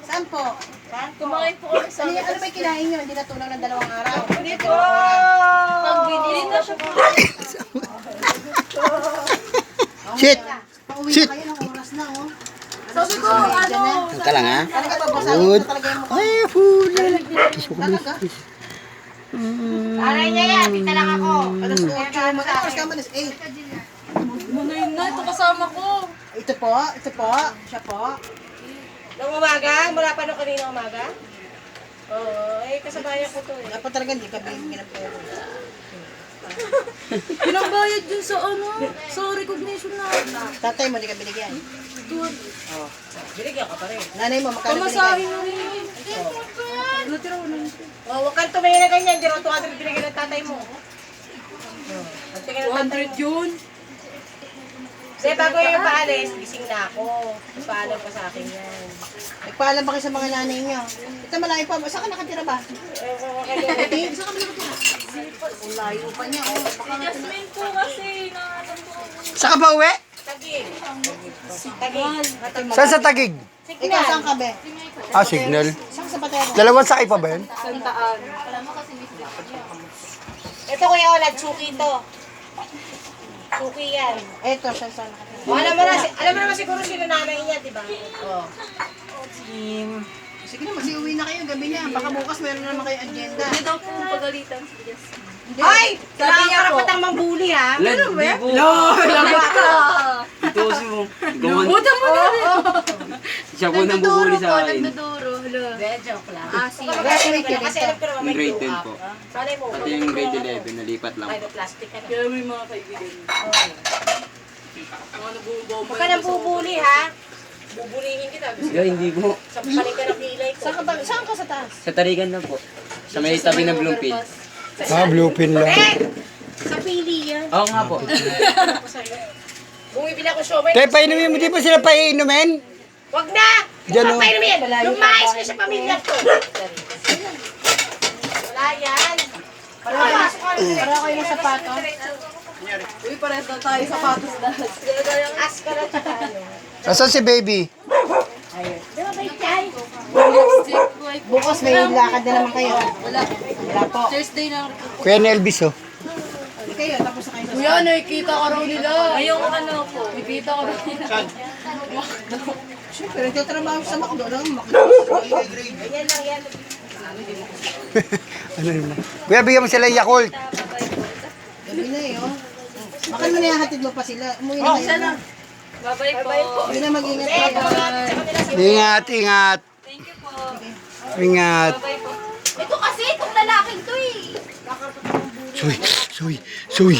Saan po? Kumain po kami sa Ano ba yung kinain nyo? Hindi natulog ng 2 araw. Hindi po. Pagbili na siya po. Shit! Pauwi Shit! na kayo ng oras na, oh. Sabi ko, ano? Ito lang ha. Talaga ba, basahin Good. mo talaga yung mukha? Ay, food. Kiss mo kami. Talaga? Aray niya yan, dito lang ako. Alas 8 mo. Ano oras ka man? Alas 8. Manoy na, ito kasama ko. Ito po, siya po. Nung umaga? Mula pa nung kanina umaga? Oo, kasabayan ko to eh. Dapat talaga hindi ka bigyan ng pera. Pinambayad dun sa sa recognition na. Tatay mo, hindi ka binigyan. Binigyan ka pa rin. Nanay mo, magkano Pamasahin binigyan? na rin. Natira ko na ito. Oh, huwag kang tumingin na ganyan. Di rin 200 binigyan ng tatay mo. Pagtingin ng tatay mo. 200 yun. Kasi bago yung paalis, gising na ako. Paalam pa sa akin yan. Nagpaalam ba kayo sa mga nanay niyo? Ito malayo pa. Saan ka nakatira ba? Hindi, saan ka nakatira? Ang layo pa niya, oh. Baka nga Jasmine po kasi, nakatampo ko. Saan ka pa uwi? Tagig. Tagig. Saan sa Tagig? Ikaw, saan ka be? Ah, Signal. Saan sa Patero? Dalawang sakay pa ba yun? Santaan. Ito kuya Olad, suki to. Suki yan. Ito, siya saan nakatira. O, alam mo naman siguro sino nanay niya, di ba? Oo. Sige na, mag-uwi na kayo gabi niya. Baka bukas meron na naman kayo agenda. Hindi daw po pagalitan si Jasmine. Ay! Sabi Sabi niya niya po. karapatang mambuli ha. Ano ba? Lagot ka! Ito kasi mo. Gawan. Buta mo na rin. Siya po nang bubuli sa akin. Nagduduro. Hala. Joke lang. Sige. Graduate ka Kasi dito. alam ko naman may Yung grade glow 10 up. po. Sanay mo. Pati yung grade 11, nalipat lang. Ay, plastic ka na. Kaya may mga kaibigan. Mga nabubomba. Huwag ka nang bubuli ha. Bubulihin kita. Kaya hindi po. Sampaling ka ng kilay ko. Saan ka sa taas? Sa tarigan lang po. Sa may tabi ng Bloomfield. Ah, blue pin lang. Sa pili yan. Oo nga po. Bumibili ako siomay. Te, painumin mo. Di ba sila painumin? Wag na! Diyan, Huwag oh. pa inumin. Lumayas na sa pamilya ko. Wala yan. Para kayo ng sapato. Uy, pares na tayo sapatos lahat. Ask ka na tsaka ano. Asan si baby? Di ba ba yan? Lipstick. Like, Bukas may lakad na naman kayo. wala. Wala po. Thursday na. Kuya Nelvis, oh. Kayo, tapos na kayo sa Kuya, nakikita ka raw nila. Ngayong ano po. Nakikita ka raw nila. Siyempre, nagtatrabaho sa McDo. Ganyan lang yan. Ano naman? Kuya, bigyan mo sila Yakult. Gabi na eh, oh. Baka mo na hatid mo pa sila. Umuwi na kayo. Bye-bye po. Hindi na mag-ingat ka. Ingat, ingat. Thank you po. Ingat. Bye po. Ito kasi, itong lalaking to eh. Suy, suy, suy.